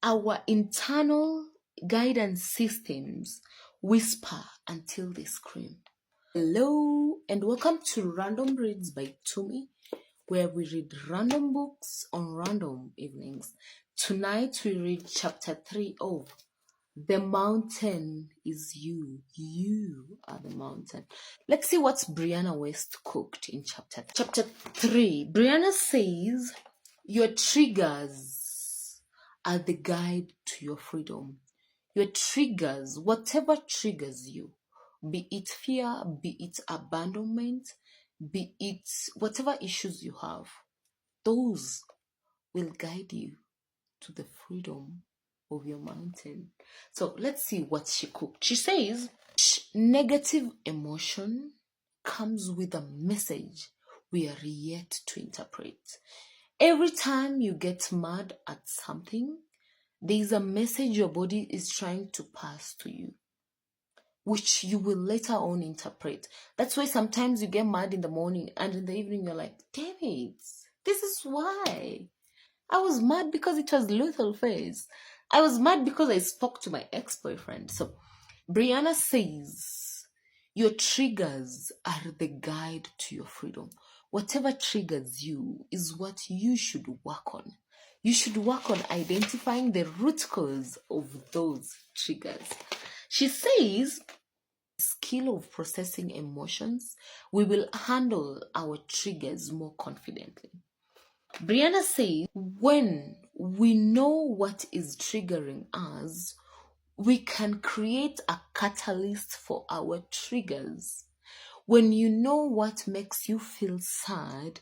Our internal guidance systems whisper until they scream. Hello and welcome to Random Reads by Tumi, where we read random books on random evenings. Tonight we read chapter 3 of The Mountain is You. You are the mountain. Let's see what Brianna West cooked in chapter 3. Brianna says, your triggers are the guide to your freedom. Your triggers, whatever triggers you, be it fear, be it abandonment, be it whatever issues you have, those will guide you to the freedom of your mountain. So let's see what she cooked. She says, negative emotion comes with a message we are yet to interpret. Every time you get mad at something, there is a message your body is trying to pass to you, which you will later on interpret. That's why sometimes you get mad in the morning and in the evening you're like, damn it, this is why. I was mad because it was lethal phase. I was mad because I spoke to my ex-boyfriend. So Brianna says, your triggers are the guide to your freedom. Whatever triggers you is what you should work on. You should work on identifying the root cause of those triggers. She says, skill of processing emotions, we will handle our triggers more confidently. Brianna says, when we know what is triggering us, we can create a catalyst for our triggers. When you know what makes you feel sad,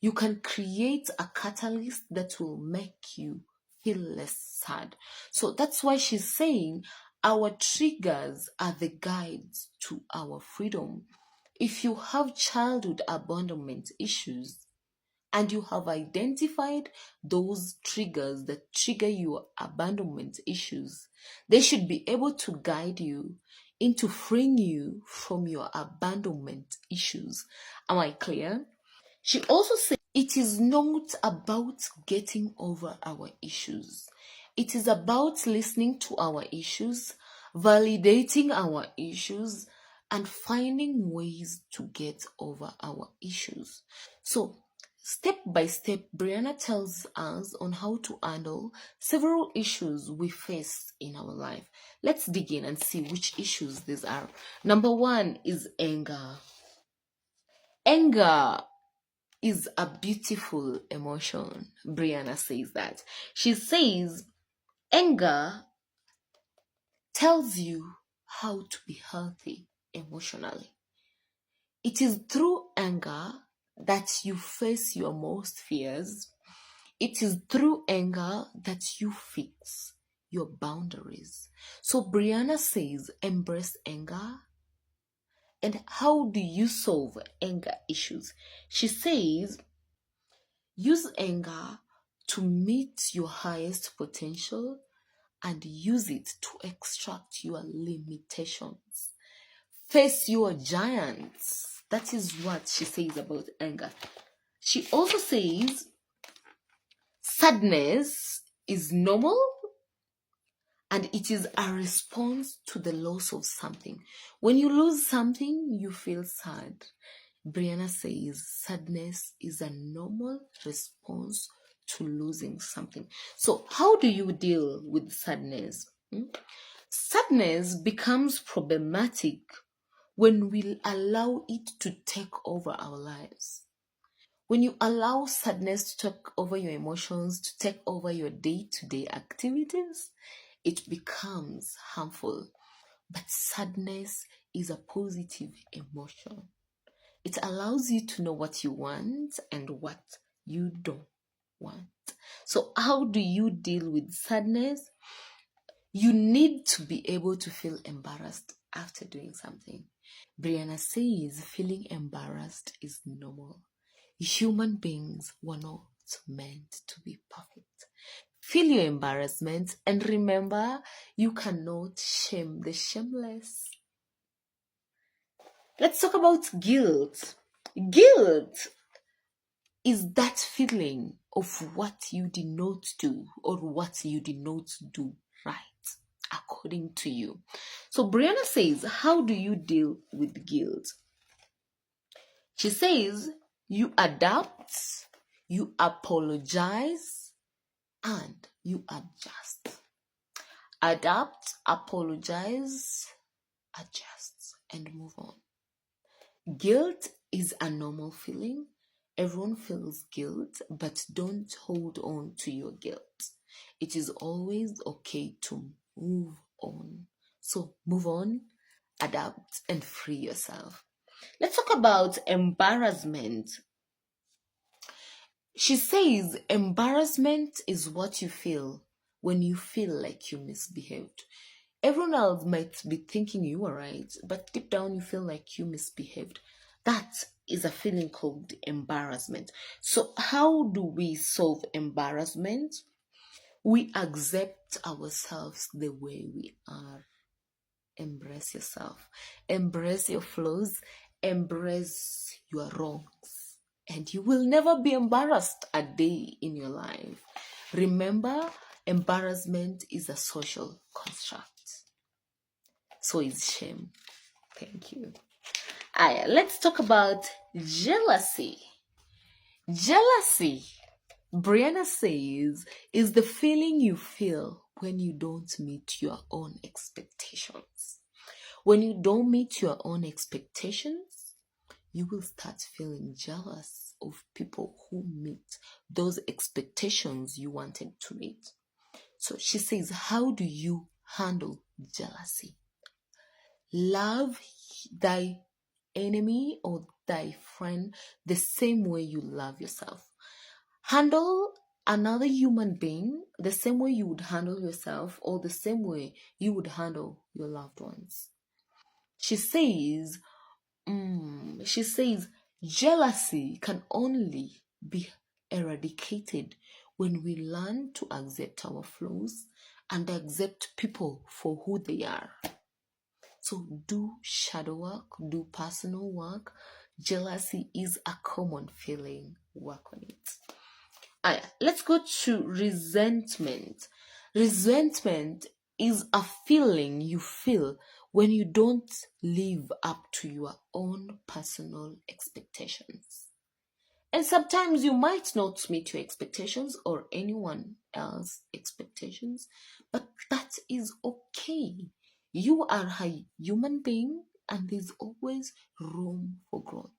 you can create a catalyst that will make you feel less sad. So that's why she's saying our triggers are the guides to our freedom. If you have childhood abandonment issues, and you have identified those triggers that trigger your abandonment issues, they should be able to guide you into freeing you from your abandonment issues. Am I clear? She also said it is not about getting over our issues. It is about listening to our issues, validating our issues, and finding ways to get over our issues. So, step by step, Brianna tells us on how to handle several issues we face in our life. Let's dig in and see which issues these are. Number 1 is anger. Anger is a beautiful emotion. Brianna says that. She says, anger tells you how to be healthy emotionally. It is through anger that you face your most fears. It is through anger that you fix your boundaries. So Brianna says, embrace anger. And how do you solve anger issues? She says, use anger to meet your highest potential and use it to extract your limitations. Face your giants. That is what she says about anger. She also says, sadness is normal and it is a response to the loss of something. When you lose something, you feel sad. Brianna says sadness is a normal response to losing something. So how do you deal with sadness? Sadness becomes problematic when we allow it to take over our lives. When you allow sadness to take over your emotions, to take over your day-to-day activities, it becomes harmful. But sadness is a positive emotion. It allows you to know what you want and what you don't want. So how do you deal with sadness? You need to be able to feel embarrassed after doing something. Brianna says feeling embarrassed is normal. Human beings were not meant to be perfect. Feel your embarrassment and remember, you cannot shame the shameless. Let's talk about guilt. Guilt is that feeling of what you did not do or what you did not do right, according to you. So Brianna says, how do you deal with guilt? She says, you adapt, you apologize, and you adjust. Adapt, apologize, adjust, and move on. Guilt is a normal feeling. Everyone feels guilt, but don't hold on to your guilt. It is always okay to move on. So move on, adapt, and free yourself. Let's talk about embarrassment. She says embarrassment is what you feel when you feel like you misbehaved. Everyone else might be thinking you were right, but deep down you feel like you misbehaved. That is a feeling called embarrassment. So, how do we solve embarrassment? We accept ourselves the way we are. Embrace yourself, embrace your flaws, embrace your wrongs, and you will never be embarrassed a day in your life. Remember, embarrassment is a social construct. So is shame. Thank you. Let's talk about jealousy. Jealousy, Brianna says, is the feeling you feel when you don't meet your own expectations. When you don't meet your own expectations, you will start feeling jealous of people who meet those expectations you wanted to meet. So she says, how do you handle jealousy? Love thy enemy or thy friend the same way you love yourself. Handle another human being the same way you would handle yourself or the same way you would handle your loved ones. She says, jealousy can only be eradicated when we learn to accept our flaws and accept people for who they are. So do shadow work, do personal work. Jealousy is a common feeling. Work on it. Let's go to resentment. Resentment is a feeling you feel when you don't live up to your own personal expectations. And sometimes you might not meet your expectations or anyone else's expectations, but that is okay. You are a human being and there's always room for growth.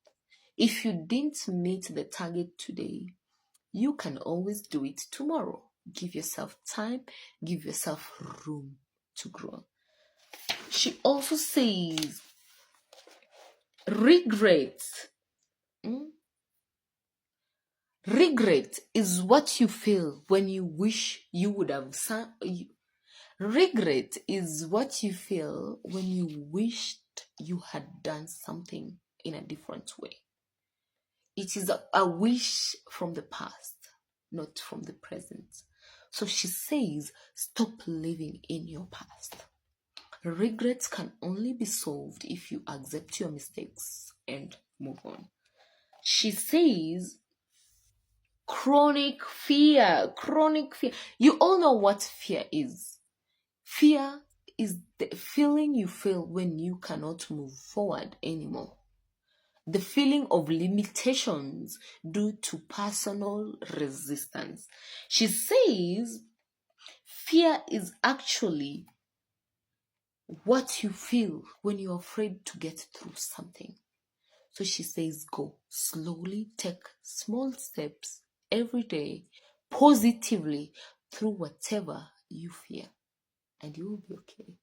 If you didn't meet the target today, you can always do it tomorrow. Give yourself time, give yourself room to grow. She also says, regret. Regret is what you feel when you wish you would have regret is what you feel when you wished you had done something in a different way. It is a wish from the past, not from the present. So she says, stop living in your past. Regrets can only be solved if you accept your mistakes and move on. She says, chronic fear. You all know what fear is. Fear is the feeling you feel when you cannot move forward anymore. The feeling of limitations due to personal resistance. She says fear is actually what you feel when you're afraid to get through something. So she says go slowly, take small steps every day, positively through whatever you fear, and you will be okay.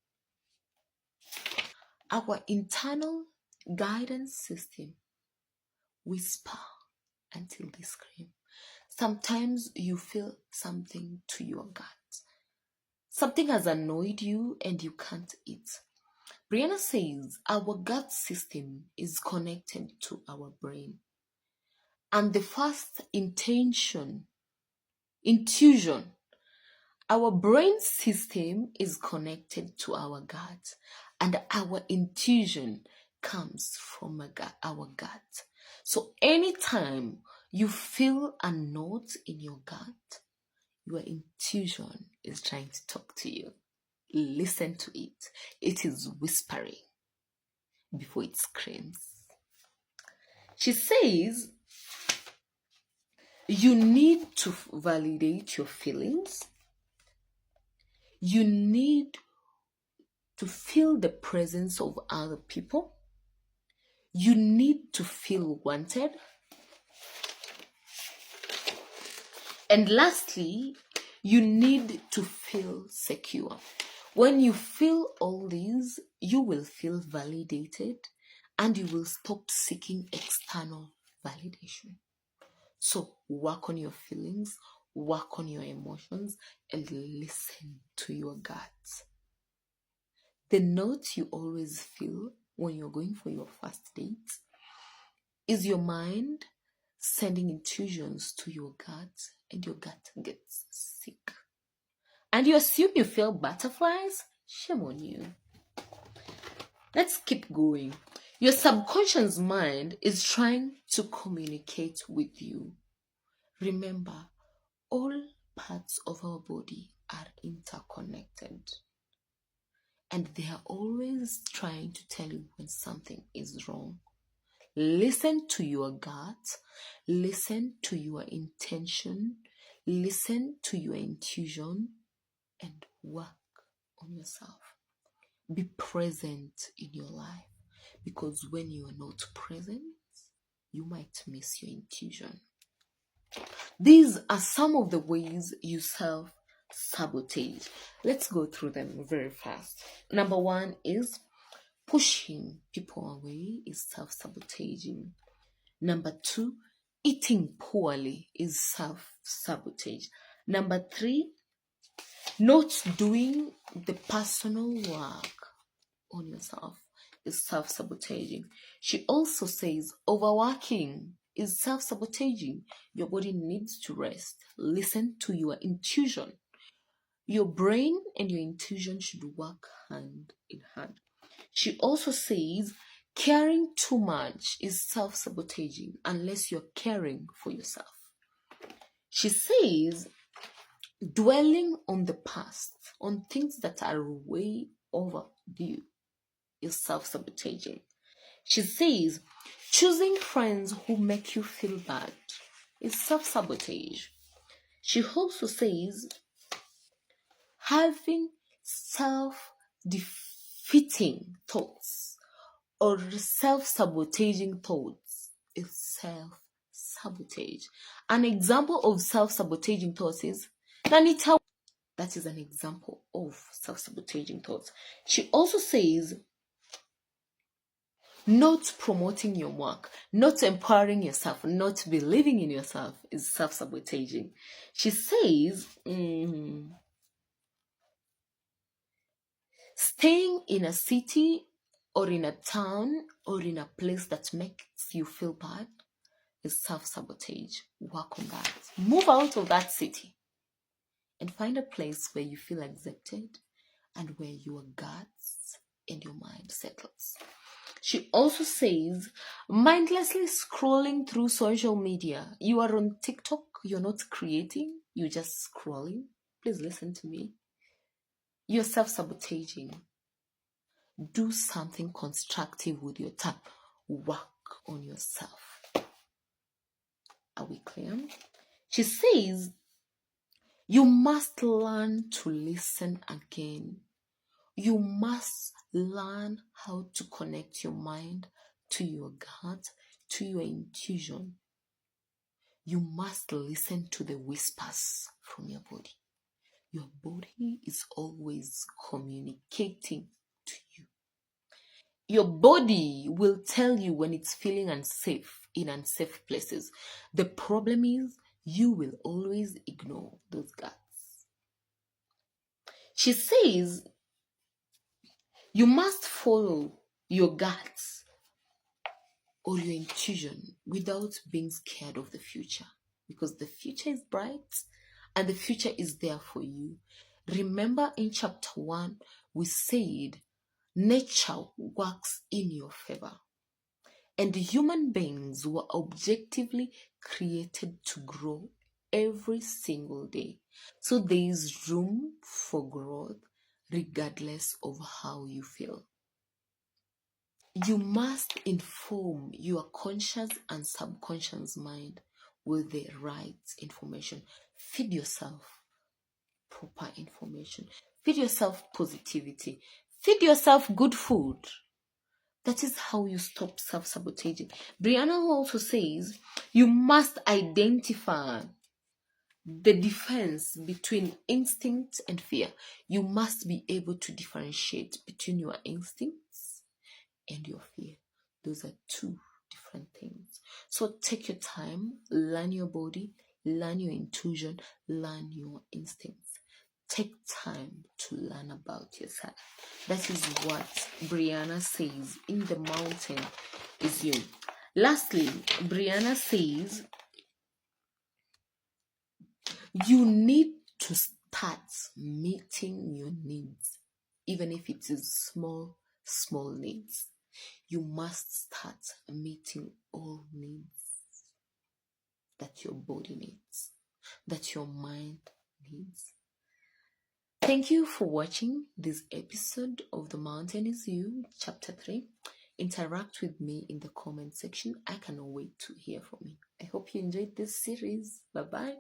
Our internal guidance system whisper until they scream. Sometimes you feel something to your gut. Something has annoyed you and you can't eat. Brianna says our gut system is connected to our brain. And the first intuition, our brain system is connected to our gut. And our intuition comes from our gut. So anytime you feel a knot in your gut, your intuition is trying to talk to you. Listen to it. It is whispering before it screams. She says you need to validate your feelings. You need to feel the presence of other people. You need to feel wanted. And lastly, you need to feel secure. When you feel all these, you will feel validated and you will stop seeking external validation. So work on your feelings, work on your emotions, and listen to your gut. The note you always feel when you're going for your first date is your mind sending intuitions to your gut, and your gut gets sick. And you assume you feel butterflies? Shame on you. Let's keep going. Your subconscious mind is trying to communicate with you. Remember, all parts of our body are interconnected. And they are always trying to tell you when something is wrong. Listen to your gut. Listen to your intention. Listen to your intuition and work on yourself. Be present in your life, because when you are not present, you might miss your intuition. These are some of the ways you self-sabotage. Let's go through them very fast. Number one is pushing people away is self-sabotaging. Number two, eating poorly is self-sabotage. Number three, not doing the personal work on yourself is self-sabotaging. She also says overworking is self-sabotaging. Your body needs to rest. Listen to your intuition. Your brain and your intuition should work hand in hand. She also says caring too much is self-sabotaging unless you're caring for yourself. She says dwelling on the past, on things that are way overdue, is self-sabotaging. She says choosing friends who make you feel bad is self-sabotage. She also says having self-defeating thoughts or self-sabotaging thoughts is self-sabotage. An example of self-sabotaging thoughts is Nanita. That is an example of self-sabotaging thoughts. She also says not promoting your work, not empowering yourself, not believing in yourself is self-sabotaging. She says staying in a city or in a town or in a place that makes you feel bad is self-sabotage. Work on that. Move out of that city and find a place where you feel accepted and where your guts and your mind settles. She also says mindlessly scrolling through social media. You are on TikTok, you're not creating, you're just scrolling. Please listen to me. You're self-sabotaging. Do something constructive with your time. Work on yourself. Are we clear? She says you must learn to listen again. You must learn how to connect your mind to your gut, to your intuition. You must listen to the whispers from your body. Your body is always communicating to you. Your body will tell you when it's feeling unsafe in unsafe places. The problem is you will always ignore those guts. She says you must follow your guts or your intuition without being scared of the future, because the future is bright and the future is there for you. Remember in chapter 1, we said nature works in your favor. And human beings were objectively created to grow every single day. So there is room for growth regardless of how you feel. You must inform your conscious and subconscious mind with the right information. Feed yourself proper information. Feed yourself positivity. Feed yourself good food. That is how you stop self-sabotaging. Brianna also says you must identify the difference between instinct and fear. You must be able to differentiate between your instincts and your fear. Those are two different things. So take your time, learn your body, learn your intuition, learn your instincts. Take time to learn about yourself. That is what Brianna says in The Mountain Is You. Lastly, Brianna says you need to start meeting your needs, even if it is small needs. You must start meeting all needs that your body needs, that your mind needs. Thank you for watching this episode of The Mountain Is You, Chapter 3. Interact with me in the comment section. I cannot wait to hear from you. I hope you enjoyed this series. Bye-bye.